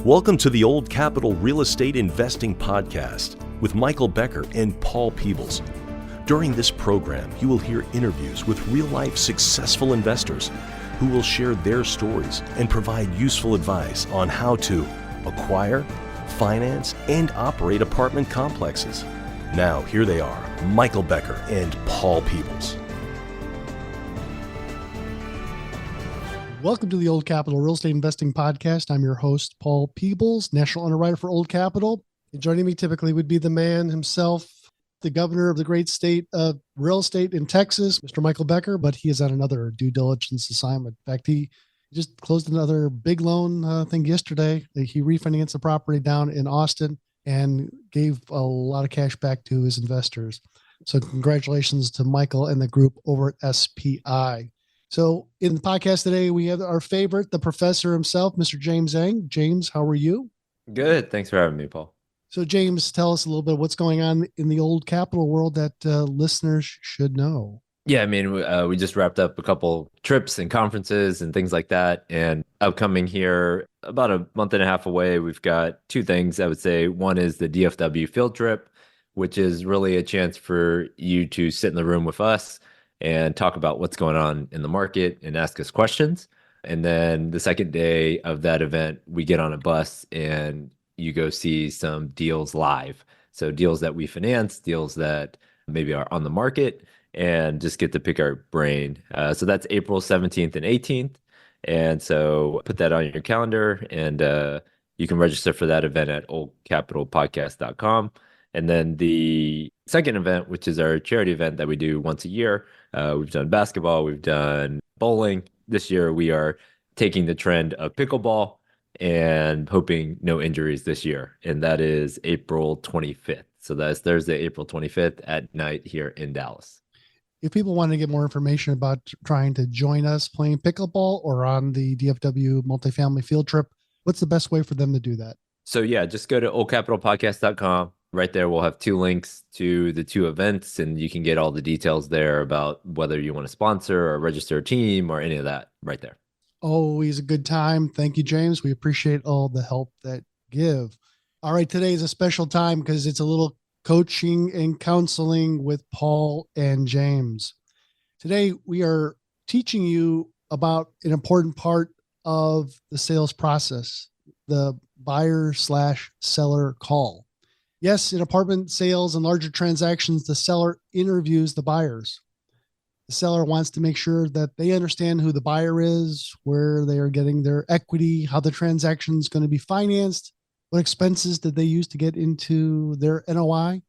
Welcome to the Old Capital Real Estate Investing Podcast with Michael Becker and Paul Peebles. During this program, you will hear interviews with real-life successful investors who will share their stories and provide useful advice on how to acquire, finance, and operate apartment complexes. Now, here they are, Michael Becker and Paul Peebles. Welcome to the Old Capital Real Estate Investing Podcast. I'm your host, Paul Peebles, National Underwriter for Old Capital. And joining me typically would be the man himself, the governor of the great state of real estate in Texas, Mr. Michael Becker, but he is on another due diligence assignment. In fact, he just closed another big loan thing yesterday. He refinanced a property down in Austin and gave a lot of cash back to his investors. So congratulations to Michael and the group over at SPI. So in the podcast today, we have our favorite, the professor himself, Mr. James Eng. James, how are you? Good. Thanks for having me, Paul. So James, tell us a little bit of what's going on in the Old Capital world that listeners should know. Yeah, I mean, we just wrapped up a couple trips and conferences and things like that. And upcoming here, about a month and a half away, we've got two things I would say. One is the DFW field trip, which is really a chance for you to sit in the room with us and talk about what's going on in the market and ask us questions. And then the second day of that event, we get on a bus and you go see some deals live. So deals that we finance, deals that maybe are on the market, and just get to pick our brain. So that's April 17th and 18th. And so put that on your calendar, and you can register for that event at oldcapitalpodcast.com. And then the second event, which is our charity event that we do once a year, we've done basketball, we've done bowling. This year, we are taking the trend of pickleball and hoping no injuries this year. And that is April 25th. So that's Thursday, April 25th at night here in Dallas. If people want to get more information about trying to join us playing pickleball or on the DFW multifamily field trip, what's the best way for them to do that? So yeah, just go to oldcapitalpodcast.com. Right there, we'll have two links to the two events, and you can get all the details there about whether you want to sponsor or register a team or any of that right there. Always a good time. Thank you, James. We appreciate all the help that you give. All right, today is a special time because it's a little coaching and counseling with Paul and James. Today, we are teaching you about an important part of the sales process, the buyer/seller call. Yes, in apartment sales and larger transactions, the seller interviews the buyers. The seller wants to make sure that they understand who the buyer is, where they are getting their equity, how the transaction is going to be financed, what expenses did they use to get into their NOI,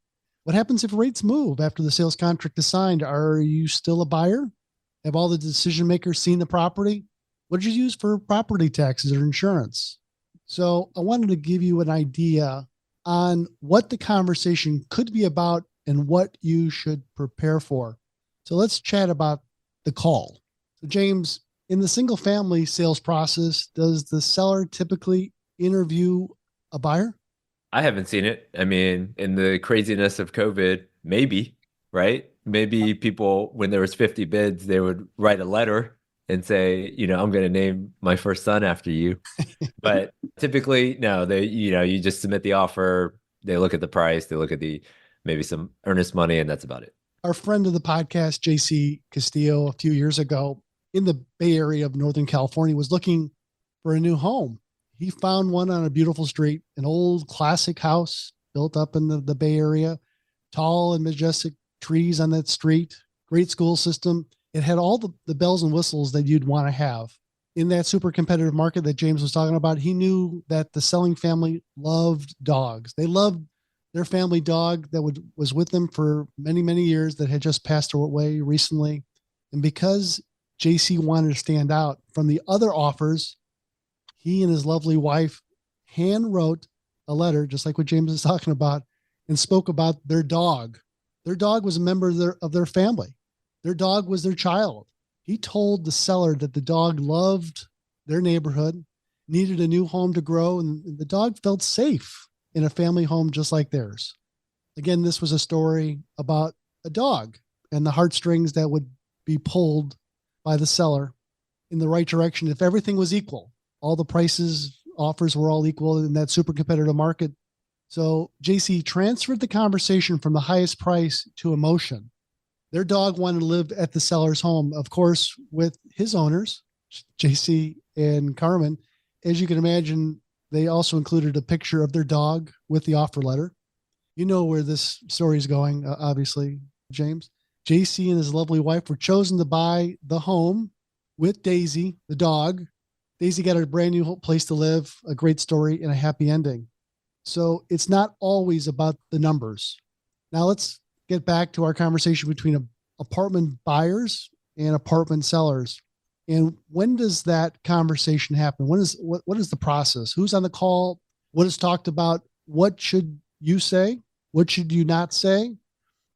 what happens if rates move after the sales contract is signed. Are you still a buyer? Have all the decision makers seen the property? What did you use for property taxes or insurance? So I wanted to give you an idea on what the conversation could be about and what you should prepare for. So let's chat about the call. So James, in the single family sales process, does the seller typically interview a buyer? I haven't seen it. I mean, in the craziness of COVID, maybe, right? Maybe people, when there was 50 bids, they would write a letter and say, I'm going to name my first son after you. But typically, no, you just submit the offer. They look at the price. They look at maybe some earnest money, and that's about it. Our friend of the podcast, JC Castillo, a few years ago in the Bay Area of Northern California, was looking for a new home. He found one on a beautiful street, an old classic house built up in the Bay Area, tall and majestic trees on that street, great school system. It had all the bells and whistles that you'd want to have. In that super competitive market that James was talking about, he knew that the selling family loved dogs. They loved their family dog that was with them for many, many years that had just passed away recently. And because JC wanted to stand out from the other offers, he and his lovely wife hand wrote a letter, just like what James is talking about, and spoke about their dog. Their dog was a member of their family. Their dog was their child. He told the seller that the dog loved their neighborhood, needed a new home to grow, and the dog felt safe in a family home just like theirs. Again, this was a story about a dog and the heartstrings that would be pulled by the seller in the right direction if everything was equal. All the prices offers were all equal in that super competitive market. So JC transferred the conversation from the highest price to emotion. Their dog wanted to live at the seller's home, of course, with his owners, JC and Carmen. As you can imagine, they also included a picture of their dog with the offer letter. You know where this story is going, obviously, James. JC and his lovely wife were chosen to buy the home with Daisy, the dog. Daisy got a brand new place to live, a great story, and a happy ending. So it's not always about the numbers. Now let's get back to our conversation between apartment buyers and apartment sellers. And when does that conversation happen? What is the process? Who's on the call? What is talked about? What should you say? What should you not say?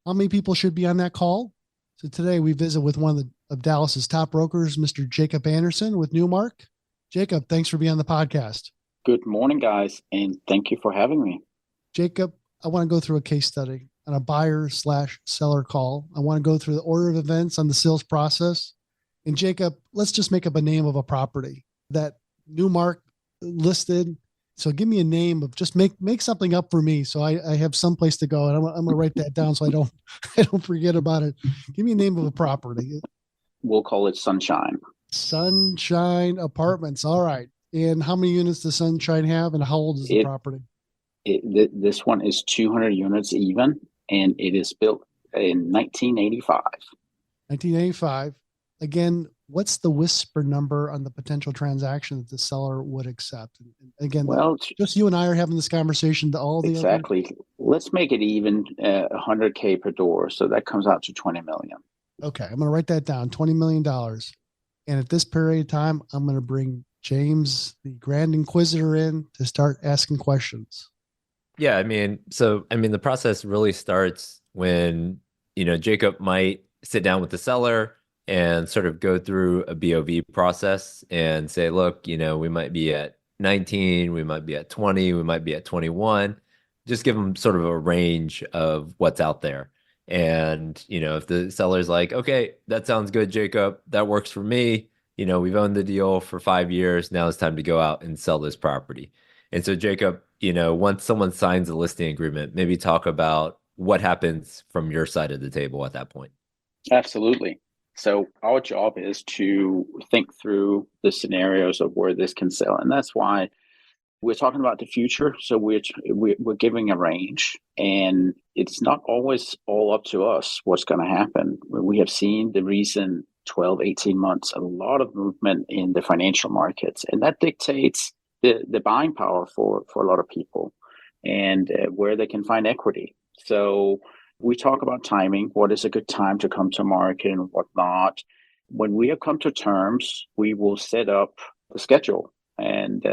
How many people should be on that call? So today we visit with one of Dallas's top brokers, Mr. Jakob Andersen with Newmark. Jakob, thanks for being on the podcast. Good morning, guys, and thank you for having me. Jakob, I want to go through a case study on a buyer/seller call. I want to go through the order of events on the sales process. And Jakob, let's just make up a name of a property that Newmark listed. So give me a name of, just make something up for me, so I have some place to go, and I'm going to write that down so I don't forget about it. Give me a name of a property. We'll call it Sunshine. Sunshine Apartments. All right. And how many units does Sunshine have, and how old is the property? This one is 200 units even, and it is built in 1985. 1985. Again, what's the whisper number on the potential transaction that the seller would accept? And again, well, just you and I are having this conversation. Exactly. Let's make it even, $100K per door. So that comes out to 20 million. Okay. I'm going to write that down, $20 million. And at this period of time, I'm going to bring James, the Grand Inquisitor, in to start asking questions. Yeah. The process really starts when, Jakob might sit down with the seller and sort of go through a BOV process and say, look, we might be at 19, we might be at 20, we might be at 21. Just give them sort of a range of what's out there. And, if the seller's like, okay, that sounds good, Jakob, that works for me. We've owned the deal for 5 years. Now it's time to go out and sell this property. And so Jakob, once someone signs a listing agreement, maybe talk about what happens from your side of the table at that point. Absolutely. So our job is to think through the scenarios of where this can sell. And that's why we're talking about the future. So we're giving a range, and it's not always all up to us what's going to happen. We have seen the recent 12, 18 months, a lot of movement in the financial markets, and that dictates the buying power for a lot of people and where they can find equity. So we talk about timing, what is a good time to come to market and whatnot. When we have come to terms, we will set up the schedule, and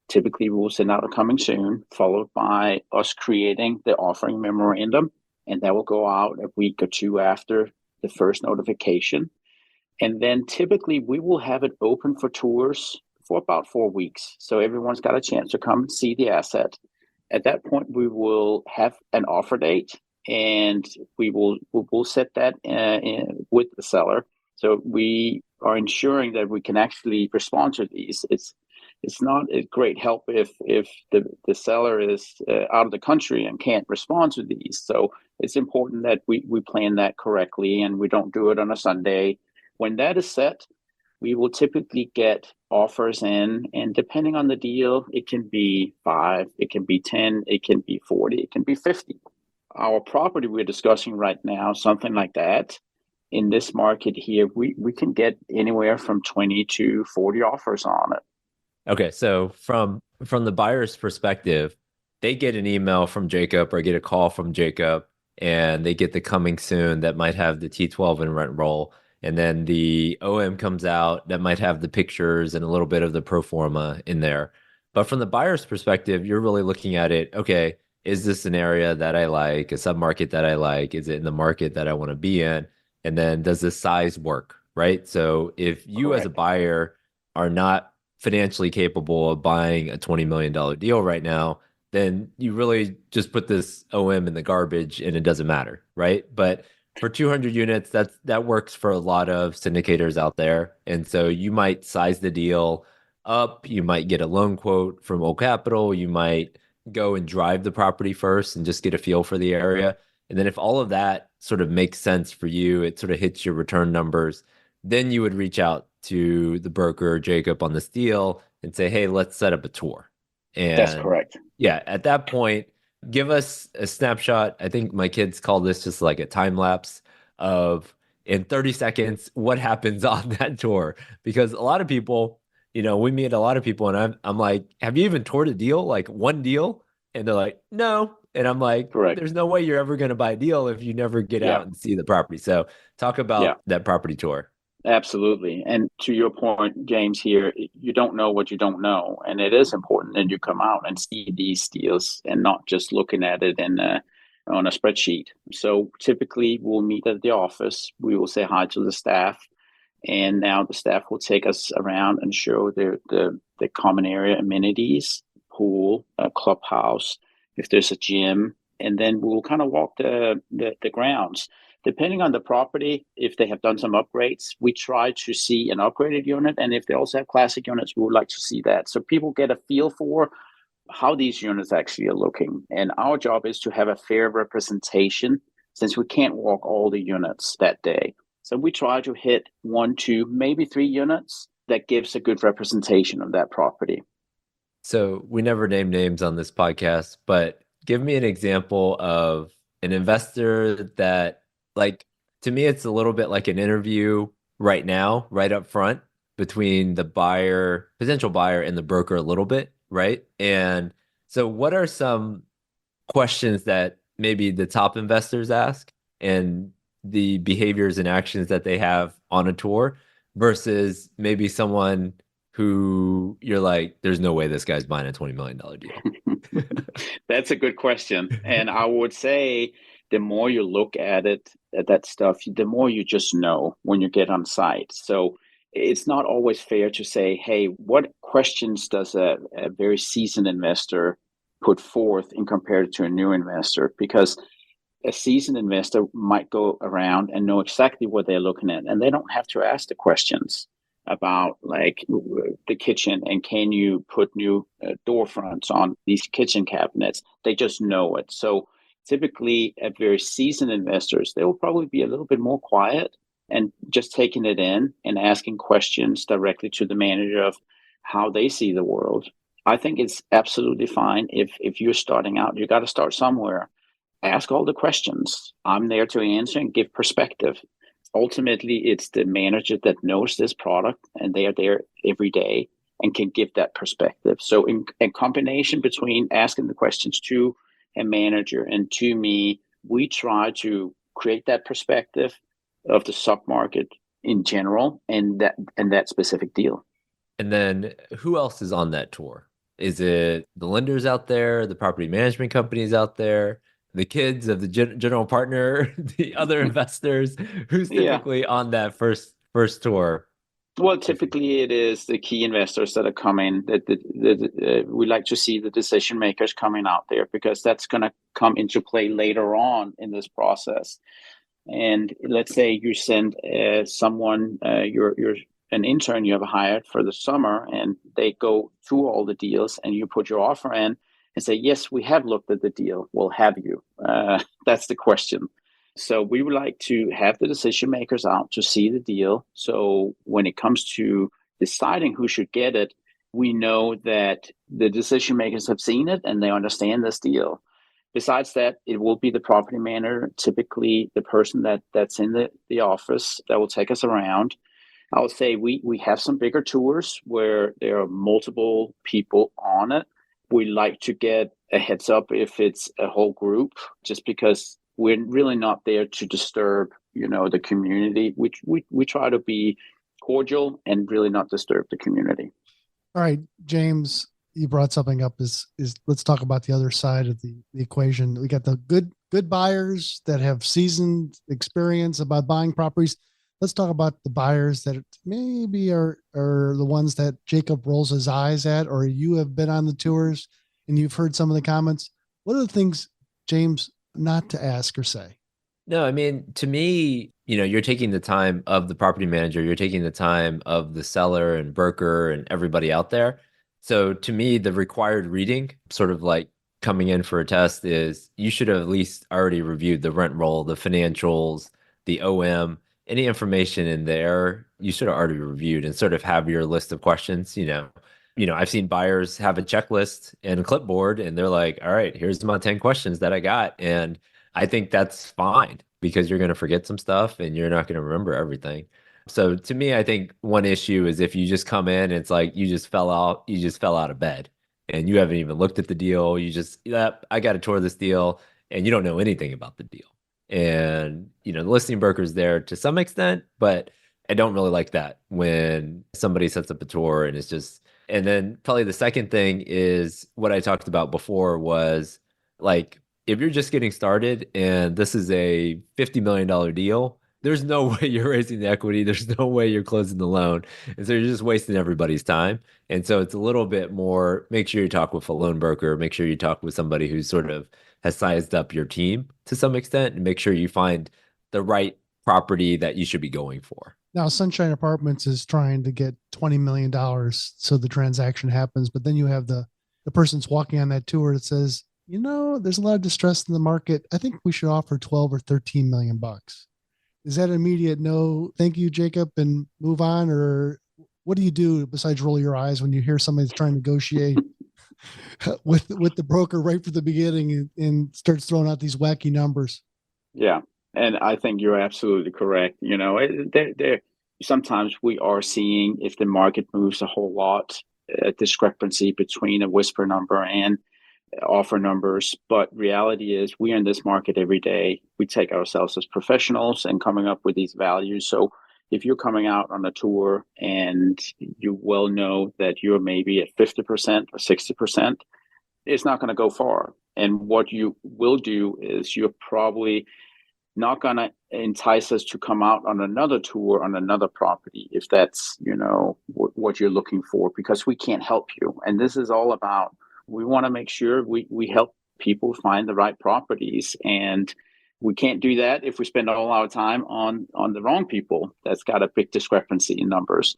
typically we will send out a coming soon, followed by us creating the offering memorandum, and that will go out a week or two after the first notification. And then typically we will have it open for tours for about 4 weeks. So everyone's got a chance to come and see the asset. At that point, we will have an offer date, and we'll set that in with the seller. So we are ensuring that we can actually respond to these. It's not a great help if the seller is out of the country and can't respond to these. So it's important that we plan that correctly, and we don't do it on a Sunday. When that is set, we will typically get offers in, and depending on the deal, it can be 5, it can be 10, it can be 40, it can be 50. Our property we're discussing right now, something like that, in this market here, we can get anywhere from 20 to 40 offers on it. Okay, so from the buyer's perspective, they get an email from Jakob or get a call from Jakob, and they get the coming soon that might have the T12 and rent roll. And then the OM comes out that might have the pictures and a little bit of the pro forma in there. But from the buyer's perspective, you're really looking at it, okay, is this an area that I like, a submarket that I like? Is it in the market that I want to be in? And then does the size work, right? So if you Correct. As a buyer are not financially capable of buying a $20 million deal right now, then you really just put this OM in the garbage and it doesn't matter, right? But for 200 units, that works for a lot of syndicators out there. And so you might size the deal up. You might get a loan quote from Old Capital. You might go and drive the property first and just get a feel for the area. And then if all of that sort of makes sense for you, it sort of hits your return numbers, then you would reach out to the broker or Jacob on this deal and say, hey, let's set up a tour. That's And correct. yeah, at that point, give us a snapshot. I think my kids call this just like a time lapse of in 30 seconds, what happens on that tour? Because a lot of people, we meet a lot of people and I'm like, have you even toured a deal? Like one deal? And they're like, no. And I'm like, Correct. there's no way you're ever going to buy a deal if you never get Yeah. out and see the property. So talk about that property tour. Absolutely. And to your point, James, here, you don't know what you don't know. And it is important that you come out and see these deals and not just looking at it on a spreadsheet. So typically we'll meet at the office. We will say hi to the staff. And now the staff will take us around and show the common area amenities, pool, a clubhouse, if there's a gym. And then we'll kind of walk the grounds. Depending on the property, if they have done some upgrades, we try to see an upgraded unit. And if they also have classic units, we would like to see that. So people get a feel for how these units actually are looking. And our job is to have a fair representation since we can't walk all the units that day. So we try to hit 1, 2, maybe 3 units that gives a good representation of that property. So we never name names on this podcast, but give me an example of an investor that, like, to me, it's a little bit like an interview right now, right up front between the buyer, potential buyer, and the broker a little bit, right? And so what are some questions that maybe the top investors ask and the behaviors and actions that they have on a tour versus maybe someone who you're like, there's no way this guy's buying a $20 million deal? That's a good question. And I would say the more you look at it, at that stuff, the more you just know when you get on site. So it's not always fair to say, hey, what questions does a very seasoned investor put forth in compared to a new investor? Because a seasoned investor might go around and know exactly what they're looking at, and they don't have to ask the questions about like the kitchen and can you put new door fronts on these kitchen cabinets. They just know it. So typically at very seasoned investors, they will probably be a little bit more quiet and just taking it in and asking questions directly to the manager of how they see the world. I think it's absolutely fine if you're starting out. You got to start somewhere. Ask all the questions. I'm there to answer and give perspective. Ultimately, it's the manager that knows this product and they are there every day and can give that perspective. So in combination between asking the questions to a manager and to me, we try to create that perspective of the stock market in general and that specific deal. And then who else is on that tour? Is it the lenders out there, the property management companies out there, the kids of the general partner, the other investors? Who's typically on that first tour? Well, typically it is the key investors that are coming. We like to see the decision makers coming out there because that's going to come into play later on in this process. And let's say you send someone, you're an intern you have hired for the summer, and they go through all the deals, and you put your offer in and say, yes, we have looked at the deal. We'll have you. That's the question. So we would like to have the decision makers out to see the deal. So when it comes to deciding who should get it, we know that the decision makers have seen it and they understand this deal. Besides that, it will be the property manager, typically the person that's in the office that will take us around. I would say we have some bigger tours where there are multiple people on it. We like to get a heads up if it's a whole group, just because we're really not there to disturb, the community. We try to be cordial and really not disturb the community. All right, James, you brought something up is let's talk about the other side of the equation. We got the good buyers that have seasoned experience about buying properties. Let's talk about the buyers that maybe are the ones that Jacob rolls his eyes at, or you have been on the tours and you've heard some of the comments. What are the things, James, not to ask or say? No, I mean, to me, you're taking the time of the property manager, you're taking the time of the seller and broker and everybody out there. So to me, the required reading, sort of like coming in for a test, is you should have at least already reviewed the rent roll, the financials, the OM, any information in there, you should have already reviewed and sort of have your list of questions, I've seen buyers have a checklist and a clipboard and they're like, all right, here's my 10 questions that I got. And I think that's fine because you're going to forget some stuff and you're not going to remember everything. So to me, I think one issue is if you just come in, it's like you just fell out of bed and you haven't even looked at the deal. You just, yep, I got to tour this deal and you don't know anything about the deal. And, the listing broker's there to some extent, but I don't really like that when somebody sets up a tour and it's just, and then probably the second thing is what I talked about before was like, if you're just getting started and this is a $50 million deal, there's no way you're raising the equity. There's no way you're closing the loan. And so you're just wasting everybody's time. And so it's a little bit more, make sure you talk with a loan broker, make sure you talk with somebody who sort of has sized up your team to some extent and make sure you find the right property that you should be going for. Now, Sunshine Apartments is trying to get $20 million so the transaction happens, but then you have the person's walking on that tour that says, there's a lot of distress in the market. I think we should offer 12 or 13 million bucks. Is that an immediate no, thank you, Jacob, and move on? Or what do you do besides roll your eyes when you hear somebody's trying to negotiate with the broker right from the beginning and starts throwing out these wacky numbers? Yeah. And I think you're absolutely correct. Sometimes we are seeing, if the market moves a whole lot, a discrepancy between a whisper number and offer numbers. But reality is we are in this market every day. We take ourselves as professionals and coming up with these values. So if you're coming out on a tour and you will know that you're maybe at 50% or 60%, it's not going to go far. And what you will do is you're probably not going to entice us to come out on another tour on another property if that's what you're looking for, because we can't help you. And this is all about, we want to make sure we help people find the right properties, and we can't do that if we spend all our time on the wrong people. That's got a big discrepancy in numbers.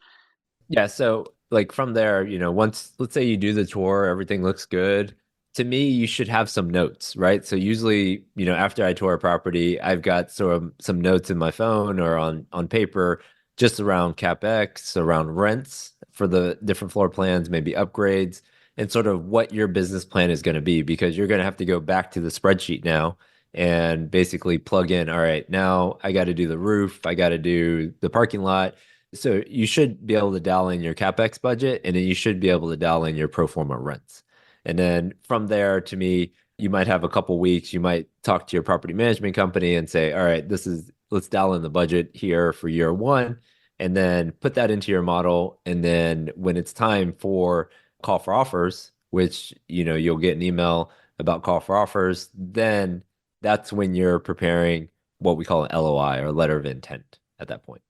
Yeah, so like from there, once let's say you do the tour, everything looks good. To me, you should have some notes, right? So usually, after I tour a property, I've got sort of some notes in my phone or on paper just around CapEx, around rents for the different floor plans, maybe upgrades, and sort of what your business plan is going to be, because you're going to have to go back to the spreadsheet now and basically plug in, all right, now I got to do the roof, I got to do the parking lot. So you should be able to dial in your CapEx budget, and then you should be able to dial in your pro forma rents. And then from there, to me, you might have a couple weeks, you might talk to your property management company and say, all right, let's dial in the budget here for year one, and then put that into your model. And then when it's time for call for offers, which, you'll get an email about call for offers, then that's when you're preparing what we call an LOI, or letter of intent, at that point.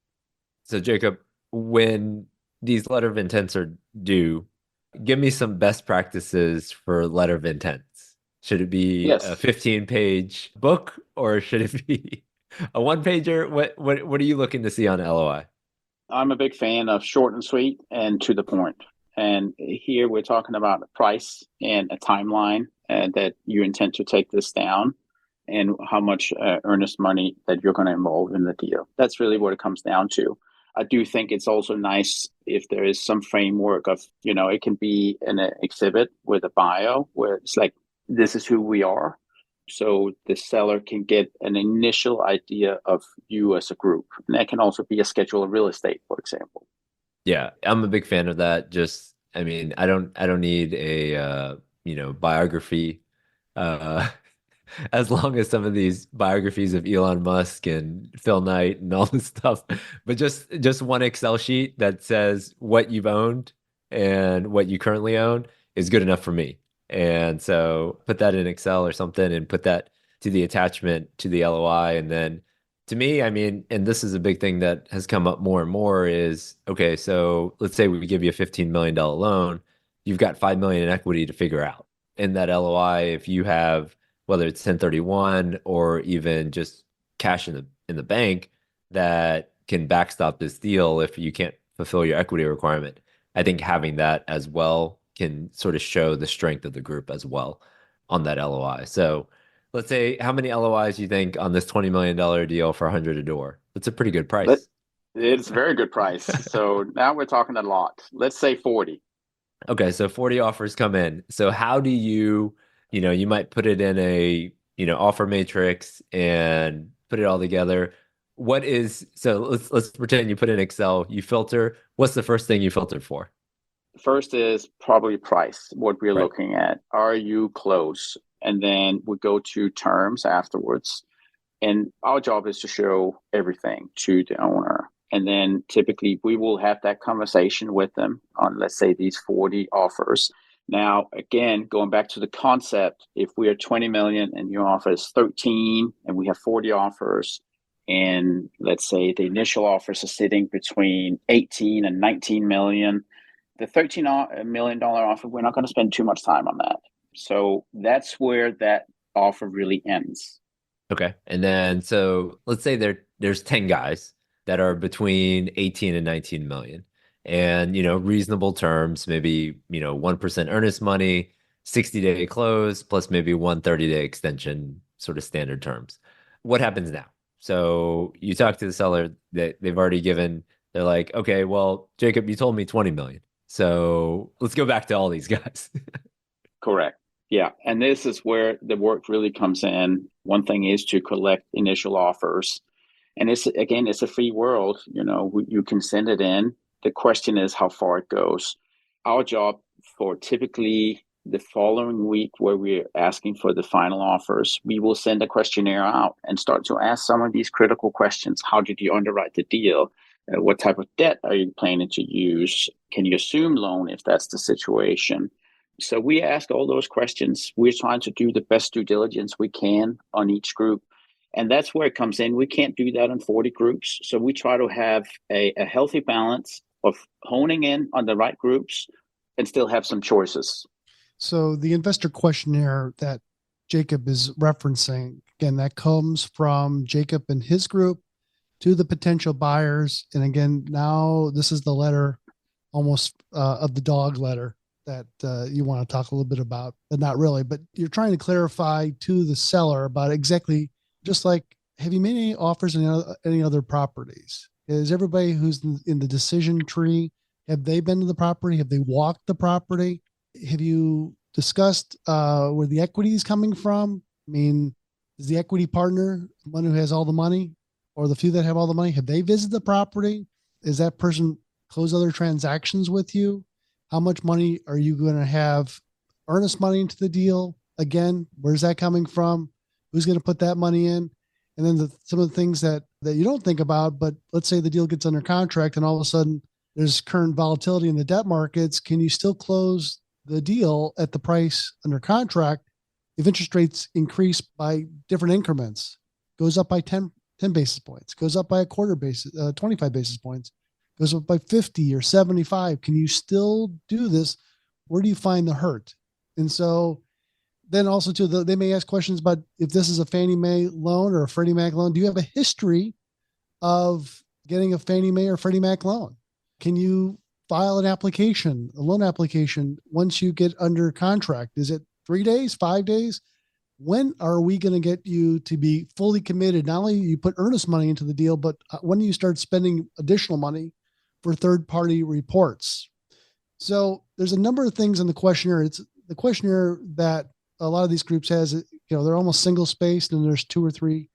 So Jacob, when these letter of intents are due, give me some best practices for letter of intents. Should it be Yes. a 15-page book, or should it be a one-pager? What are you looking to see on LOI? I'm a big fan of short and sweet and to the point. And here we're talking about a price and a timeline, and that you intend to take this down, and how much earnest money that you're going to involve in the deal. That's really what it comes down to. I do think it's also nice if there is some framework of, it can be an exhibit with a bio where it's like, this is who we are. So the seller can get an initial idea of you as a group. And that can also be a schedule of real estate, for example. Yeah, I'm a big fan of that. Just, I mean, I don't need a biography. Uh, as long as some of these biographies of Elon Musk and Phil Knight and all this stuff, but just one Excel sheet that says what you've owned and what you currently own is good enough for me. And so put that in Excel or something and put that to the attachment to the LOI. And then to me, I mean, and this is a big thing that has come up more and more is, okay, so let's say we give you a $15 million loan, you've got 5 million in equity to figure out. In that LOI, if you have, whether it's 1031 or even just cash in the bank that can backstop this deal if you can't fulfill your equity requirement. I think having that as well can sort of show the strength of the group as well on that LOI. So let's say, how many LOIs you think on this $20 million deal for 100 a door? That's a pretty good price. It's a very good price. So now we're talking a lot. Let's say 40. Okay, so 40 offers come in. So how do you might put it in a, offer matrix and put it all together. So let's pretend you put in Excel, you filter. What's the first thing you filter for? First is probably price, what we're Right. looking at. Are you close? And then we go to terms afterwards. And our job is to show everything to the owner. And then typically we will have that conversation with them on, let's say, these 40 offers. Now, again, going back to the concept, if we are 20 million and your offer is 13 and we have 40 offers, and let's say the initial offers are sitting between 18 and 19 million, the $13 million offer, we're not going to spend too much time on that. So that's where that offer really ends. Okay. And then, so let's say there's 10 guys that are between 18 and 19 million and, reasonable terms, maybe, 1% earnest money, 60-day close, plus maybe 130-day extension, sort of standard terms. What happens now? So you talk to the seller that they've already given, they're like, okay, well, Jakob, you told me 20 million. So let's go back to all these guys. Correct. Yeah. And this is where the work really comes in. One thing is to collect initial offers. And it's a free world. You can send it in. The question is how far it goes. Our job for typically the following week where we're asking for the final offers, we will send a questionnaire out and start to ask some of these critical questions. How did you underwrite the deal? What type of debt are you planning to use? Can you assume loan if that's the situation? So we ask all those questions. We're trying to do the best due diligence we can on each group. And that's where it comes in. We can't do that in 40 groups. So we try to have a healthy balance of honing in on the right groups and still have some choices. So the investor questionnaire that Jakob is referencing, again, that comes from Jakob and his group to the potential buyers. And again, now this is the letter almost of the dog letter that you want to talk a little bit about, but not really. But you're trying to clarify to the seller about exactly, just like, have you made any offers on any other properties? Is everybody who's in the decision tree, have they been to the property? Have they walked the property? Have you discussed where the equity is coming from? I mean, is the equity partner the one who has all the money, or the few that have all the money? Have they visited the property? Is that person closed other transactions with you? How much money are you going to have earnest money into the deal? Again, where's that coming from? Who's going to put that money in? And then some of the things that you don't think about, but let's say the deal gets under contract and all of a sudden there's current volatility in the debt markets. Can you still close the deal at the price under contract if interest rates increase by different increments? Goes up by 10 basis points, goes up by a quarter basis, 25 basis points, goes up by 50 or 75. Can you still do this? Where do you find the hurt? And so then also too, they may ask questions about if this is a Fannie Mae loan or a Freddie Mac loan. Do you have a history of getting a Fannie Mae or Freddie Mac loan? Can you file an application, a loan application, once you get under contract? Is it 3 days, 5 days? When are we going to get you to be fully committed? Not only you put earnest money into the deal, but when do you start spending additional money for third-party reports? So there's a number of things in the questionnaire. It's the questionnaire that a lot of these groups has, they're almost single spaced, and there's 2 or 3,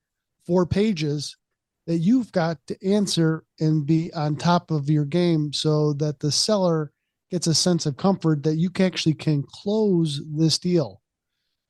4 pages that you've got to answer and be on top of your game so that the seller gets a sense of comfort that you actually can close this deal.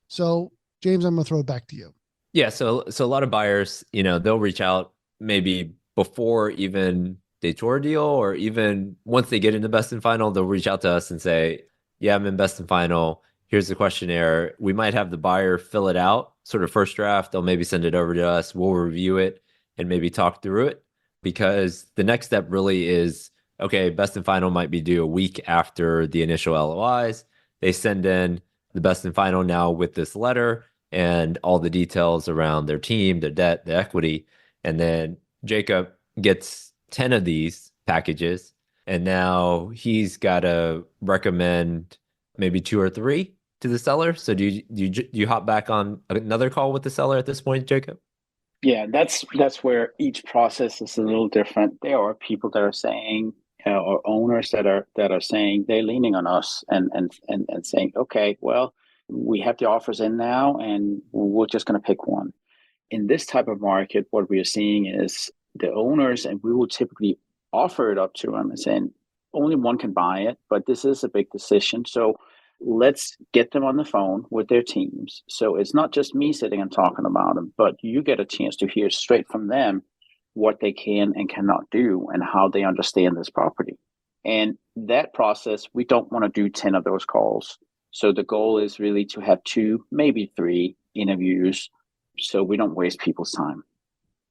So James, I'm going to throw it back to you. Yeah. So a lot of buyers, they'll reach out maybe before even they tour a deal, or even once they get into best and final, they'll reach out to us and say, yeah, I'm in best and final. Here's the questionnaire. We might have the buyer fill it out, sort of first draft. They'll maybe send it over to us. We'll review it and maybe talk through it, because the next step really is, okay, best and final might be due a week after the initial LOIs. They send in the best and final now with this letter. and all the details around their team, their debt, the equity. And then Jacob gets 10 of these packages, and now he's got to recommend maybe two or three to the seller. So do you hop back on another call with the seller at this point, Jacob? Yeah, that's where each process is a little different. There are people that are saying, or owners that are saying they're leaning on us and saying, okay, well, we have the offers in now, and we're just going to pick one. In this type of market, what we are seeing is the owners, and we will typically offer it up to them and saying only one can buy it, but this is a big decision. So let's get them on the phone with their teams. So it's not just me sitting and talking about them, but you get a chance to hear straight from them what they can and cannot do and how they understand this property. And that process, we don't want to do 10 of those calls. So the goal is really to have 2, maybe 3 interviews so we don't waste people's time.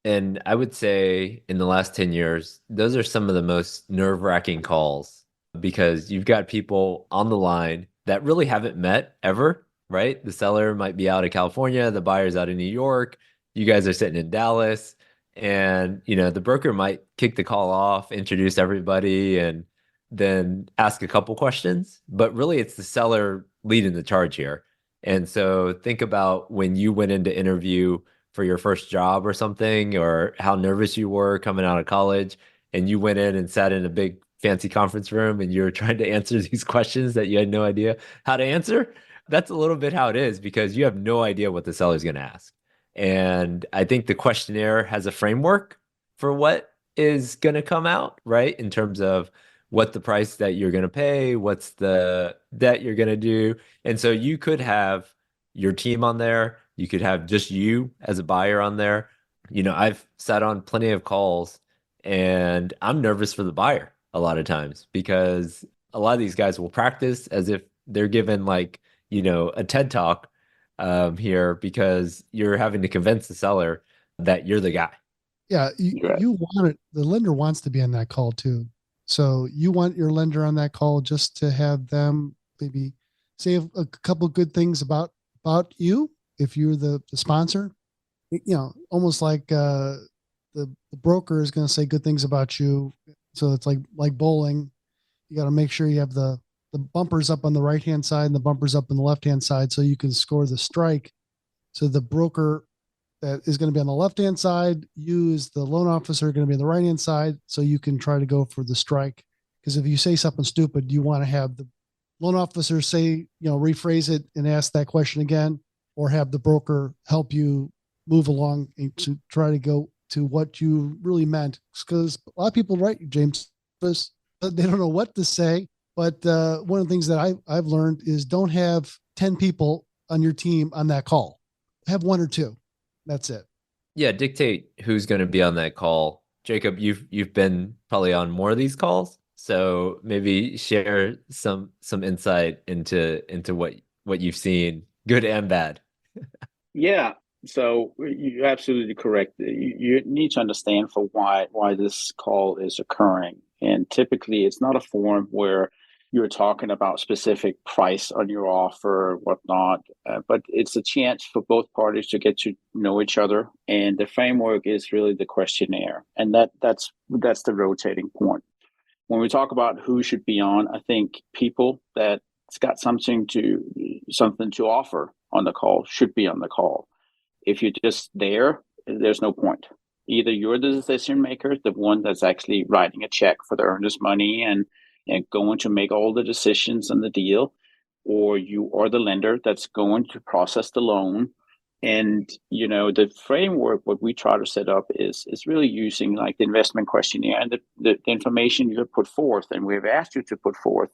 And I would say in the last 10 years, those are some of the most nerve-wracking calls because you've got people on the line that really haven't met ever, right? The seller might be out of California, the buyer's out of New York, you guys are sitting in Dallas, and the broker might kick the call off, introduce everybody, and then ask a couple questions. But really, it's the seller leading the charge here. And so think about when you went into interview for your first job or something, or how nervous you were coming out of college, and you went in and sat in a big fancy conference room and you're trying to answer these questions that you had no idea how to answer. That's a little bit how it is because you have no idea what the seller's going to ask. And I think the questionnaire has a framework for what is going to come out, right? In terms of what the price that you're going to pay, what's the debt you're going to do. And so you could have your team on there. You could have just you as a buyer on there. I've sat on plenty of calls and I'm nervous for the buyer a lot of times because a lot of these guys will practice as if they're given a TED talk here because you're having to convince the seller that you're the guy. Yeah, you want it. The lender wants to be on that call too. So you want your lender on that call just to have them maybe say a couple of good things about you if you're the sponsor. Almost like the broker is going to say good things about you. So it's like bowling. You got to make sure you have the bumpers up on the right hand side and the bumpers up on the left hand side so you can score the strike. So the broker that is going to be on the left hand side, you as the loan officer are going to be on the right hand side so you can try to go for the strike. Because if you say something stupid, you want to have the loan officer say, rephrase it and ask that question again, or have the broker help you move along to try to go to what you really meant. Because a lot of people, right, James, they don't know what to say. But one of the things that I've learned is don't have 10 people on your team on that call. Have 1 or 2. That's it. Yeah, dictate who's going to be on that call. Jacob, you've been probably on more of these calls, so maybe share some insight into what you've seen, good and bad. Yeah. So you're absolutely correct. You need to understand for why this call is occurring. And typically it's not a forum where you're talking about specific price on your offer or whatnot, but it's a chance for both parties to get to know each other. And the framework is really the questionnaire. And that's the rotating point. When we talk about who should be on, I think people that's got something to offer on the call should be on the call. If you're just there's no point. Either you're the decision maker, the one that's actually writing a check for the earnest money and going to make all the decisions on the deal, or you are the lender that's going to process the loan. And, the framework, what we try to set up is really using like the investment questionnaire and the information you have put forth, and we've asked you to put forth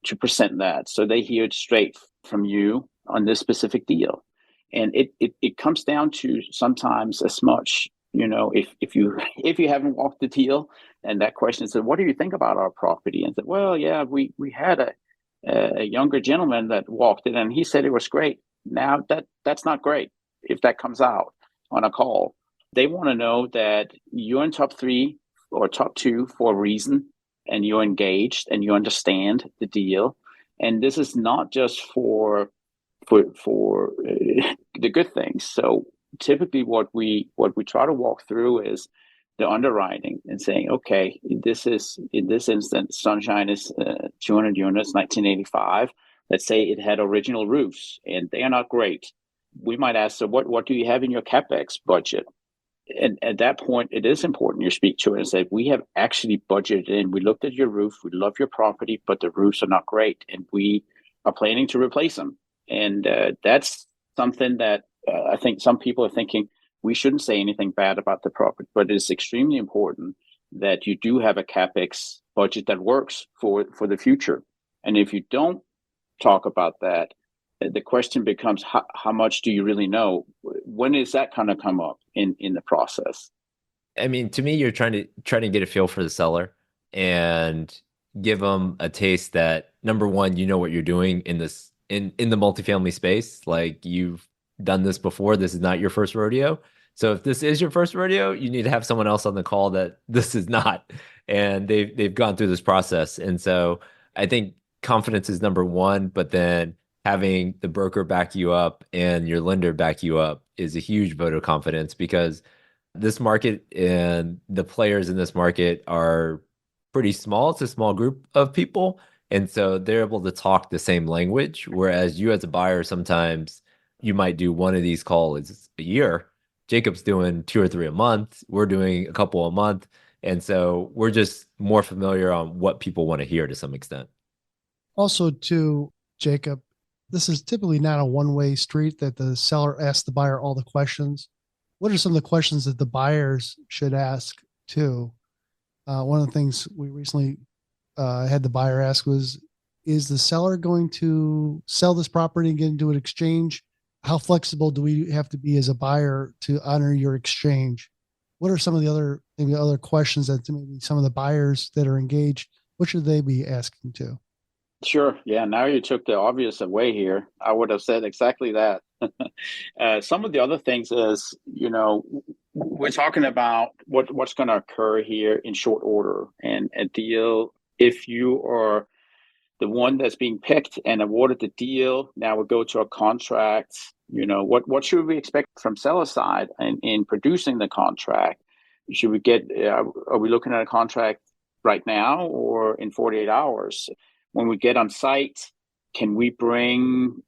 to present that. So they hear it straight from you on this specific deal. And it comes down to sometimes as much, if you haven't walked the deal, and that question is, what do you think about our property? And said, well, yeah, we had a younger gentleman that walked it and he said it was great. Now that's not great if that comes out on a call. They want to know that you're in top 3 or top 2 for a reason, and you're engaged and you understand the deal. And this is not just for for the good things. So typically what we try to walk through is the underwriting and saying, okay, this is, in this instance, Sunshine is 200 units, 1985. Let's say it had original roofs and they are not great. We might ask, so what do you have in your CapEx budget? And at that point, it is important you speak to it and say, we have actually budgeted in. We looked at your roof. We love your property, but the roofs are not great. And we are planning to replace them. And that's something that I think some people are thinking we shouldn't say anything bad about the property, but it's extremely important that you do have a CapEx budget that works for the future. And if you don't talk about that, the question becomes, how much do you really know? When is that going to come up in the process? I mean, to me, you're trying to get a feel for the seller and give them a taste that, number one, you know what you're doing in this in the multifamily space. Like, you've done this before. This is not your first rodeo. So if this is your first rodeo, you need to have someone else on the call that this is not, and they've gone through this process. And so I think confidence is number one, but then having the broker back you up and your lender back you up is a huge vote of confidence, because this market and the players in this market are pretty small. It's a small group of people. And so they're able to talk the same language. Whereas you as a buyer, sometimes you might do one of these calls a year. Jacob's doing 2 or 3 a month. We're doing a couple a month. And so we're just more familiar on what people want to hear to some extent. Also, too, Jacob, this is typically not a one-way street that the seller asks the buyer all the questions. What are some of the questions that the buyers should ask too? One of the things we recently had the buyer ask was, is the seller going to sell this property and get into an exchange? How flexible do we have to be as a buyer to honor your exchange? What are some of the other questions that maybe some of the buyers that are engaged, what should they be asking too? Sure. Yeah. Now you took the obvious away here. I would have said exactly that. Some of the other things is, we're talking about what's going to occur here in short order, and a deal. If you are the one that's being picked and awarded the deal, now we go to a contract. What should we expect from seller side in producing the contract? Should we are we looking at a contract right now or in 48 hours? When we get on site, can we bring,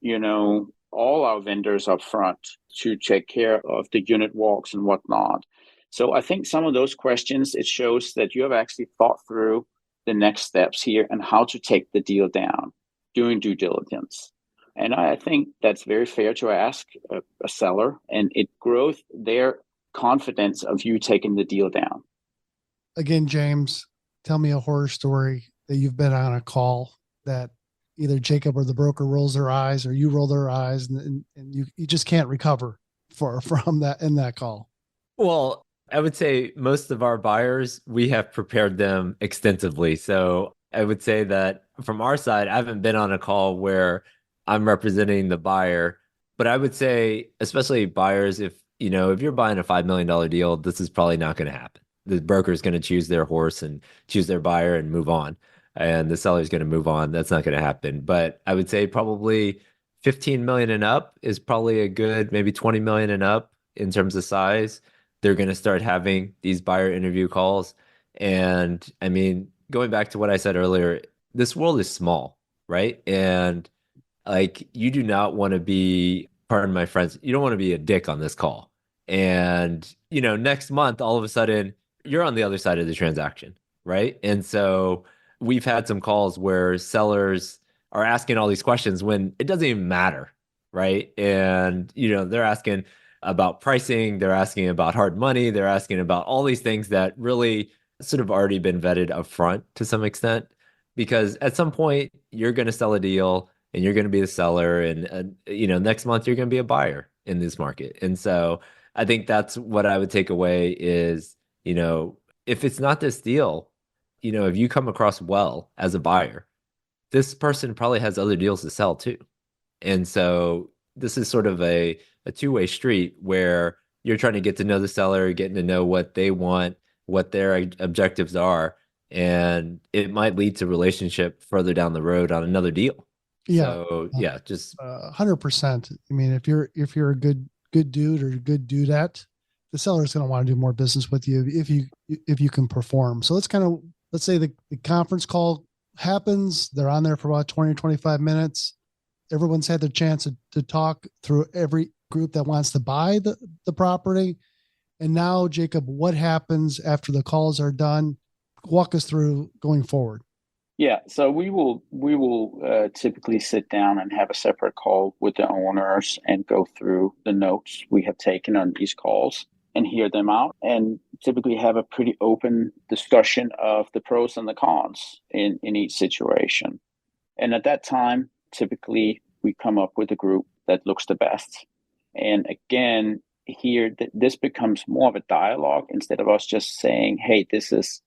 all our vendors up front to take care of the unit walks and whatnot? So I think some of those questions, it shows that you have actually thought through the next steps here and how to take the deal down, doing due diligence. And I think that's very fair to ask a seller, and it grows their confidence of you taking the deal down. Again, James, tell me a horror story that you've been on a call that either Jacob or the broker rolls their eyes or you roll their eyes and you just can't recover from that in that call. Well, I would say most of our buyers, we have prepared them extensively. So I would say that from our side, I haven't been on a call where I'm representing the buyer, but I would say, especially buyers, if you're buying a $5 million deal, this is probably not going to happen. The broker is going to choose their horse and choose their buyer and move on. And the seller is going to move on. That's not going to happen. But I would say probably 15 million and up is probably a good, maybe 20 million and up in terms of size. They're going to start having these buyer interview calls. And I mean, going back to what I said earlier, this world is small, right? And like, you do not want to be, pardon my friends, you don't want to be a dick on this call. And, next month, all of a sudden, you're on the other side of the transaction, right? And so we've had some calls where sellers are asking all these questions when it doesn't even matter, right? And, they're asking about pricing, they're asking about hard money, they're asking about all these things that really sort of already been vetted up front to some extent, because at some point you're going to sell a deal and you're going to be the seller, and next month you're going to be a buyer in this market. And so I think that's what I would take away is, if it's not this deal, if you come across well as a buyer, this person probably has other deals to sell too. And so this is sort of a two-way street where you're trying to get to know the seller, getting to know what they want, what their objectives are, and it might lead to relationship further down the road on another deal. Yeah. So yeah, just 100%. I mean, if you're a good dude or good dudette, the seller's going to want to do more business with you if you can perform. So let's say the conference call happens. They're on there for about 20 or 25 minutes. Everyone's had their chance to talk through every group that wants to buy the property. And now, Jacob, what happens after the calls are done? Walk us through going forward. Yeah, so we will typically sit down and have a separate call with the owners and go through the notes we have taken on these calls and hear them out, and typically have a pretty open discussion of the pros and the cons in each situation. And at that time, typically we come up with a group that looks the best. And again, here this becomes more of a dialogue instead of us just saying, "Hey, this is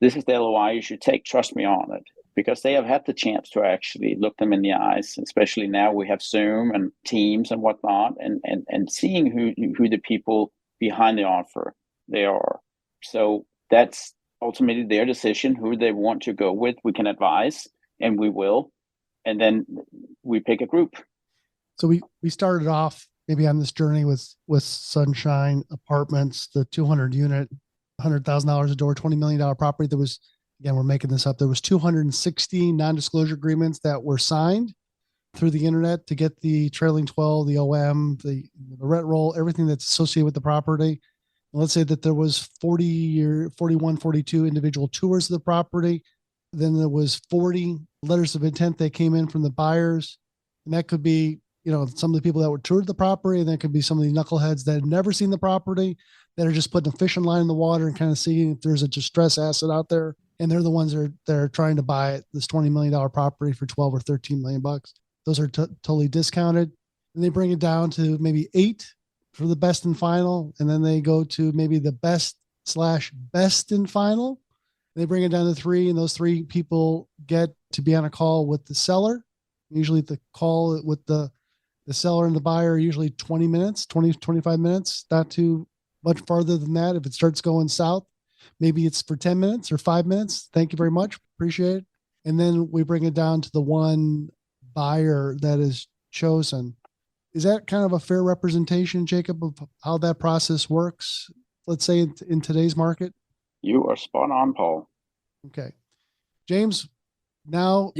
the LOI you should take. Trust me on it." Because they have had the chance to actually look them in the eyes, especially now we have Zoom and Teams and whatnot, and seeing who the people behind the offer they are. So that's ultimately their decision, who they want to go with. We can advise, and we will, and then we pick a group. So we started off maybe on this journey with Sunshine Apartments, the 200 unit, $100,000 a door, $20 million property. There was, again, we're making this up. There was 260 non-disclosure agreements that were signed through the internet to get the trailing 12, the OM, the rent roll, everything that's associated with the property. And let's say that there was 40 or 41, 42 individual tours of the property. Then there was 40 letters of intent that came in from the buyers. And that could be, some of the people that were toured the property, and that could be some of the knuckleheads that had never seen the property, that are just putting a fishing line in the water and kind of seeing if there's a distress asset out there. And they're the ones that are trying to buy this $20 million property for 12 or 13 million bucks. Those are totally discounted. And they bring it down to maybe 8 for the best and final. And then they go to maybe the best/best and final. They bring it down to 3, and those 3 people get to be on a call with the seller. Usually the call with the seller and the buyer are usually 20 minutes, 20, 25 minutes, not too much farther than that. If it starts going south, maybe it's for 10 minutes or 5 minutes. Thank you very much. Appreciate it. And then we bring it down to the one buyer that is chosen. Is that kind of a fair representation, Jacob, of how that process works? Let's say in today's market? You are spot on, Paul. Okay. James, now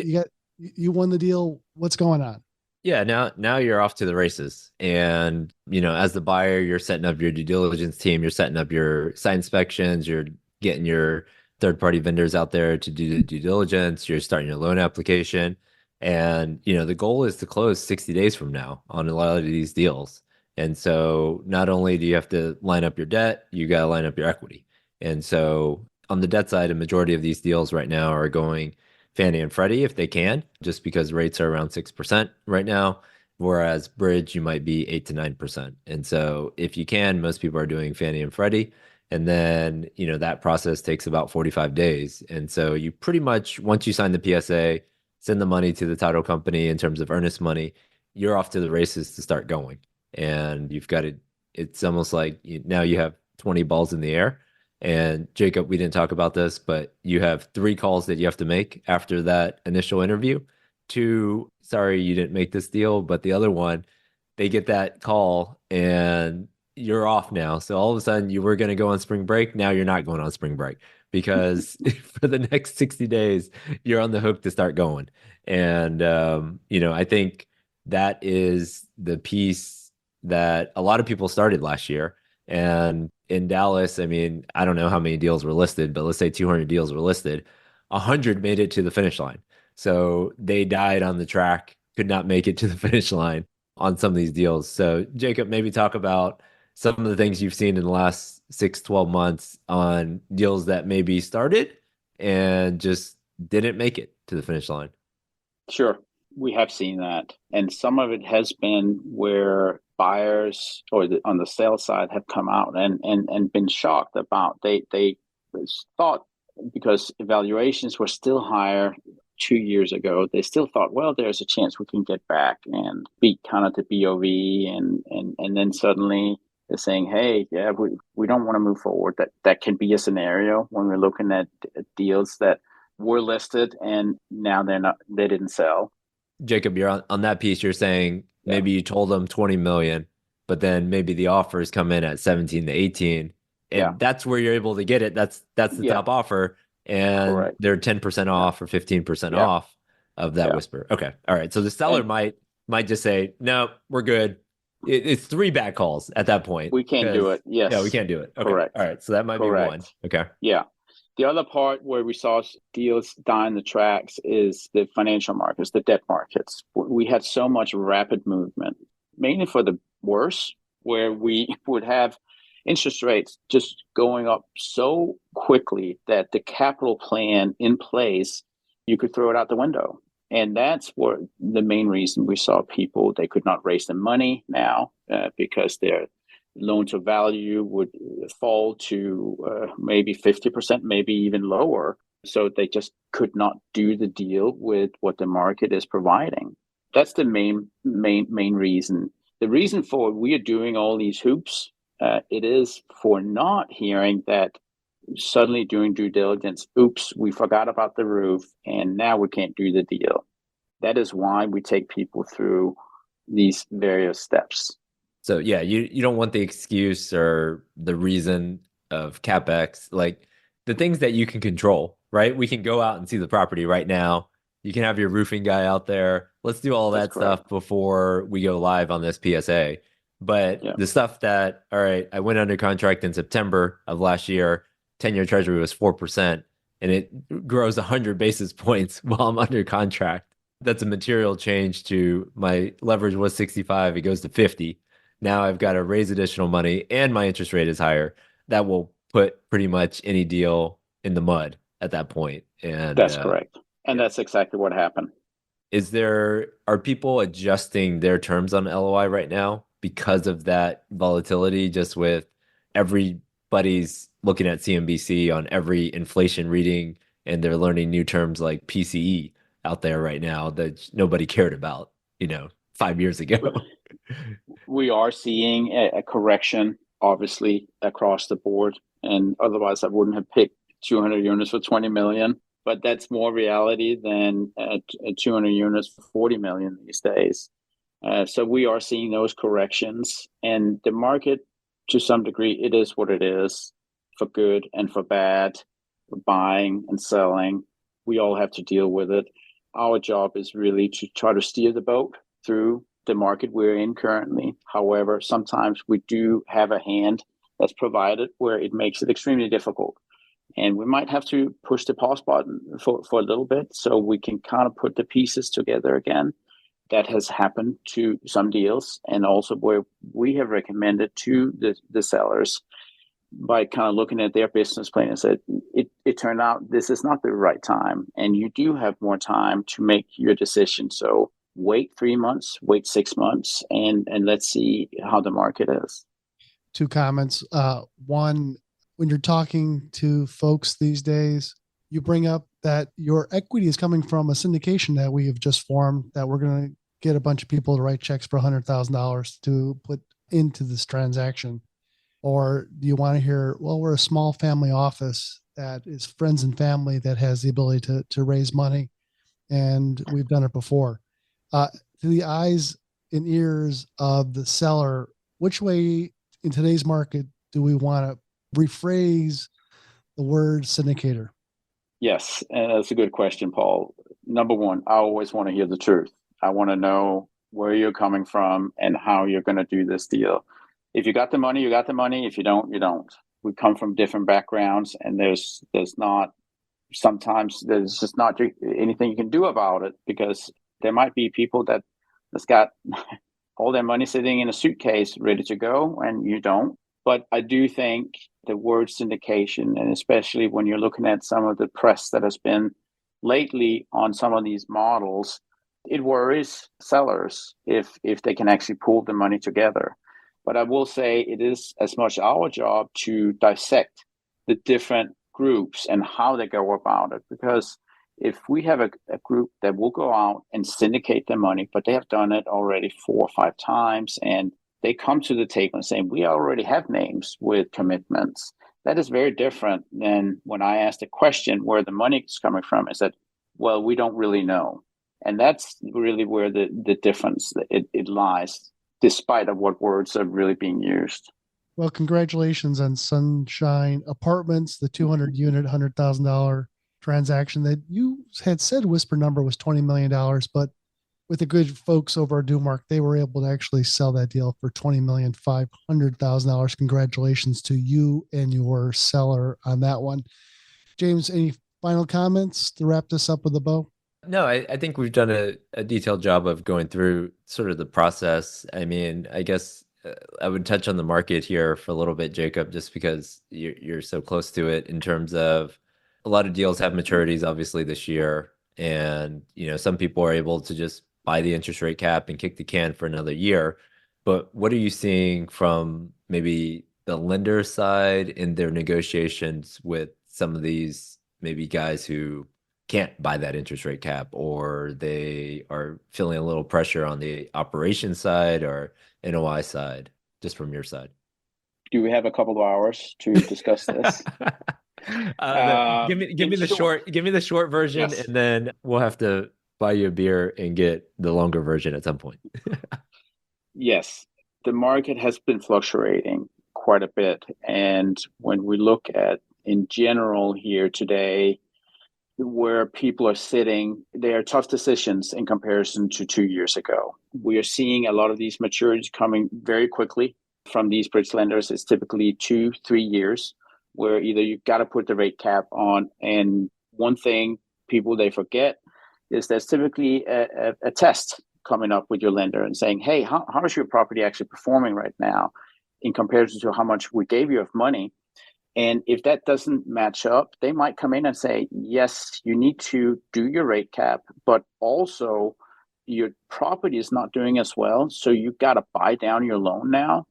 you won the deal. What's going on? Yeah, now you're off to the races. And, as the buyer, you're setting up your due diligence team, you're setting up your site inspections, you're getting your third-party vendors out there to do the due diligence, you're starting your loan application. And, the goal is to close 60 days from now on a lot of these deals. And so not only do you have to line up your debt, you got to line up your equity. And so on the debt side, a majority of these deals right now are going Fannie and Freddie if they can, just because rates are around 6% right now, whereas bridge, you might be 8 to 9%. And so if you can, most people are doing Fannie and Freddie. And then, that process takes about 45 days. And so you pretty much, once you sign the PSA, send the money to the title company in terms of earnest money, you're off to the races to start going. And you've got it's almost like now you have 20 balls in the air. And Jacob, we didn't talk about this, but you have 3 calls that you have to make after that initial interview. 2, sorry, you didn't make this deal, but the other one, they get that call and you're off now. So all of a sudden you were going to go on spring break. Now you're not going on spring break because for the next 60 days, you're on the hook to start going. And, I think that is the piece that a lot of people started last year. And in Dallas, I mean, I don't know how many deals were listed, but let's say 200 deals were listed. 100 made it to the finish line. So they died on the track, could not make it to the finish line on some of these deals. So Jacob, maybe talk about some of the things you've seen in the last 6-12 months on deals that maybe started and just didn't make it to the finish line. Sure. We have seen that. And some of it has been where buyers on the sales side have come out and been shocked about. They thought, because evaluations were still higher 2 years ago, they still thought, well, there's a chance we can get back and beat kind of the BOV. And then suddenly they're saying, hey, yeah, we don't want to move forward. That can be a scenario when we're looking at deals that were listed and now they didn't sell. Jacob, you're on that piece, you're saying Yeah. maybe you told them 20 million, but then maybe the offers come in at 17 to 18, Yeah. and that's where you're able to get it. That's the Yeah. top offer, and Correct. they're 10% Yeah. off or 15% Yeah. off of that Yeah. whisper. Okay. All right. So the seller And might just say, no, we're good. It's three bad calls at that point we can't do because it. yeah, we Yes. can't do it. Okay. Correct. All right. So that might be one. Correct. Okay. Yeah. The other part where we saw deals die in the tracks is the financial markets, the debt markets. We had so much rapid movement, mainly for the worse, where we would have interest rates just going up so quickly that the capital plan in place, you could throw it out the window. And that's what the main reason we saw people, they could not raise the money now because their loan to value would fall to maybe 50%, maybe even lower. So they just could not do the deal with what the market is providing. That's the main reason. The reason for we are doing all these hoops, it is for not hearing that suddenly doing due diligence, oops, we forgot about the roof and now we can't do the deal. That is why we take people through these various steps. So yeah, you don't want the excuse or the reason of CapEx, like the things that you can control, right? We can go out and see the property right now. You can have your roofing guy out there. Let's do all That's that correct. stuff before we go live on this PSA. But Yeah. the stuff that, all right, I went under contract in September of last year, 10-year treasury was 4%, and it grows 100 basis points while I'm under contract. That's a material change to my leverage was 65, it goes to 50. Now I've got to raise additional money and my interest rate is higher. That will put pretty much any deal in the mud at that point. And That's correct. And yeah. that's exactly what happened. Are people adjusting their terms on LOI right now because of that volatility, just with everybody's looking at CNBC on every inflation reading and they're learning new terms like PCE out there right now that nobody cared about, 5 years ago. We are seeing a correction, obviously, across the board. And otherwise, I wouldn't have picked 200 units for 20 million. But that's more reality than 200 units for 40 million these days. So we are seeing those corrections. And the market, to some degree, it is what it is, for good and for bad, for buying and selling. We all have to deal with it. Our job is really to try to steer the boat through the market we're in currently. However, sometimes we do have a hand that's provided where it makes it extremely difficult. And we might have to push the pause button for a little bit so we can kind of put the pieces together again. That has happened to some deals, and also where we have recommended to the sellers by kind of looking at their business plan and said, it turned out this is not the right time. And you do have more time to make your decision. So wait 3 months, wait 6 months, and let's see how the market is. Two comments. One, when you're talking to folks these days, you bring up that your equity is coming from a syndication that we have just formed, that we're going to get a bunch of people to write checks for $100,000 to put into this transaction. Or do you want to hear, well, we're a small family office that is friends and family that has the ability to raise money, and we've done it before. To the eyes and ears of the seller, which way in today's market do we want to rephrase the word syndicator? Yes, that's a good question, Paul. Number one, I always want to hear the truth. I want to know where you're coming from and how you're going to do this deal. If you got the money, you got the money. If you don't, you don't. We come from different backgrounds, and there's not sometimes there's just not anything you can do about it, because there might be people that's got all their money sitting in a suitcase ready to go, and you don't. But I do think the word syndication, and especially when you're looking at some of the press that has been lately on some of these models, it worries sellers if they can actually pull the money together. But I will say it is as much our job to dissect the different groups and how they go about it. Because if we have a group that will go out and syndicate their money, but they have done it already 4 or 5 times, and they come to the table and say, we already have names with commitments, that is very different than when I asked a question where the money is coming from. I said, well, we don't really know. And that's really where the difference it lies, despite of what words are really being used. Well, congratulations on Sunshine Apartments, the 200 unit, $100,000 transaction that you had said whisper number was $20 million, but with the good folks over at Newmark, they were able to actually sell that deal for $20,500,000. Congratulations to you and your seller on that one. James, any final comments to wrap this up with a bow? No, I think we've done a detailed job of going through sort of the process. I mean, I guess I would touch on the market here for a little bit, Jacob, just because you're so close to it in terms of a lot of deals have maturities, obviously, this year. And, some people are able to just buy the interest rate cap and kick the can for another year. But what are you seeing from maybe the lender side in their negotiations with some of these maybe guys who can't buy that interest rate cap, or they are feeling a little pressure on the operations side or NOI side, just from your side? Do we have a couple of hours to discuss this? Give me the short version, yes. And then we'll have to buy you a beer and get the longer version at some point. Yes, the market has been fluctuating quite a bit. And when we look at in general here today, where people are sitting, they are tough decisions in comparison to 2 years ago. We are seeing a lot of these maturities coming very quickly from these bridge lenders. It's typically 2-3 years where either you've got to put the rate cap on. And one thing people, they forget is there's typically a test coming up with your lender and saying, hey, how is your property actually performing right now in comparison to how much we gave you of money? And if that doesn't match up, they might come in and say, yes, you need to do your rate cap, but also your property is not doing as well. So you've got to buy down your loan now.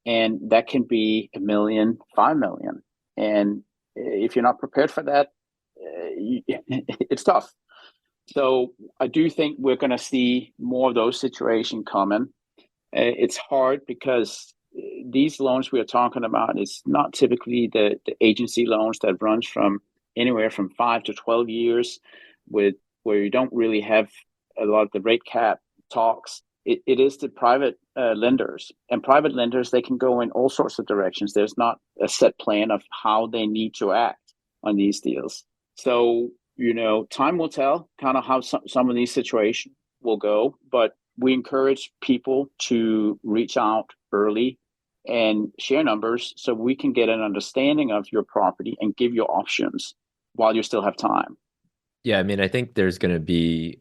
And that can be $1 million, $5 million. And if you're not prepared for that, it's tough. So I do think we're going to see more of those situations coming. It's hard because these loans we are talking about is not typically the agency loans that runs from anywhere from 5 to 12 years where you don't really have a lot of the rate cap talks. It is the private lenders, and private lenders, they can go in all sorts of directions. There's not a set plan of how they need to act on these deals. So, time will tell kind of how some of these situations will go, but we encourage people to reach out early and share numbers so we can get an understanding of your property and give you options while you still have time. Yeah, I mean, I think there's going to be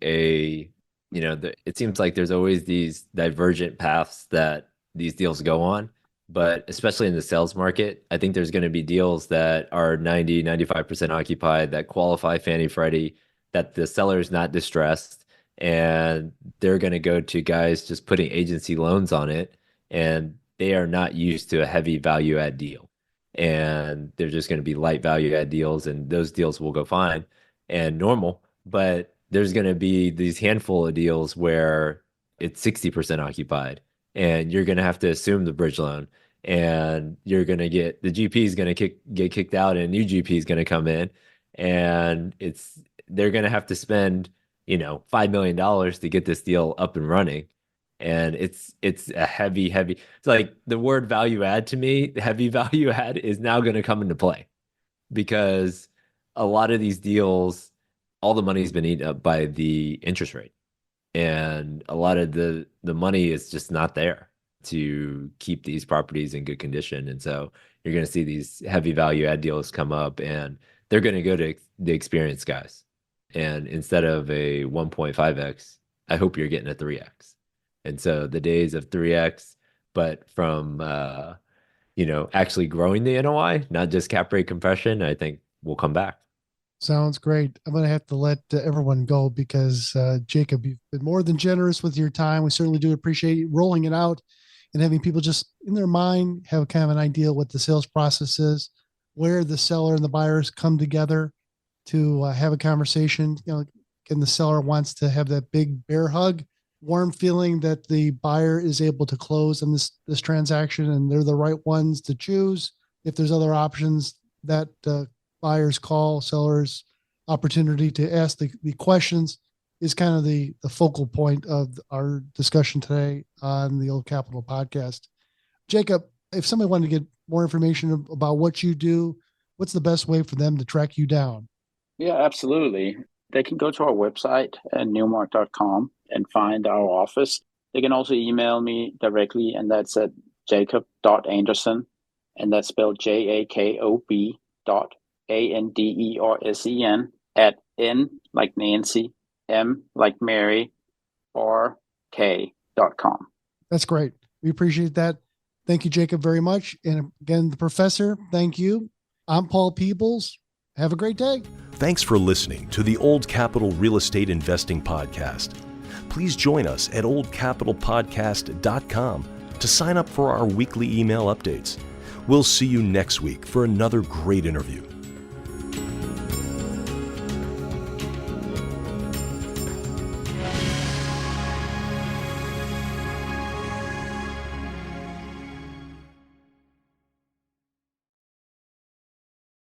it seems like there's always these divergent paths that these deals go on, but especially in the sales market, I think there's going to be deals that are 90, 95% occupied that qualify Fannie Freddie, that the seller is not distressed, and they're going to go to guys just putting agency loans on it, and they are not used to a heavy value add deal. And they're just going to be light value add deals, and those deals will go fine and normal. But there's going to be these handful of deals where it's 60% occupied, and you're going to have to assume the bridge loan, and you're going to get the GP is going to get kicked out, and a new GP is going to come in, and they're going to have to spend $5 million to get this deal up and running. And it's a heavy. It's like the word value add to me, heavy value add is now going to come into play, because a lot of these deals, all the money's been eaten up by the interest rate, and a lot of the money is just not there to keep these properties in good condition. And so you're going to see these heavy value add deals come up, and they're going to go to the experienced guys. And instead of a 1.5x, I hope you're getting a 3x. And so the days of 3x, but from actually growing the NOI, not just cap rate compression, I think will come back. Sounds great. I'm going to have to let everyone go because, Jacob, you've been more than generous with your time. We certainly do appreciate you rolling it out and having people just in their mind have kind of an idea what the sales process is, where the seller and the buyers come together to have a conversation. Again, the seller wants to have that big bear hug, warm feeling that the buyer is able to close on this transaction, and they're the right ones to choose. If there's other options, that buyers call sellers opportunity to ask the questions is kind of the focal point of our discussion today on the Old Capital podcast. Jakob, if somebody wanted to get more information about what you do, what's the best way for them to track you down? Yeah, absolutely. They can go to our website at newmark.com and find our office. They can also email me directly, and that's at jakob.andersen, and that's spelled JAKOB.ANDERSEN at N like Nancy, M like Mary, RK.com. That's great. We appreciate that. Thank you, Jakob, very much. And again, the professor, thank you. I'm Paul Peebles. Have a great day. Thanks for listening to the Old Capital Real Estate Investing Podcast. Please join us at oldcapitalpodcast.com to sign up for our weekly email updates. We'll see you next week for another great interview.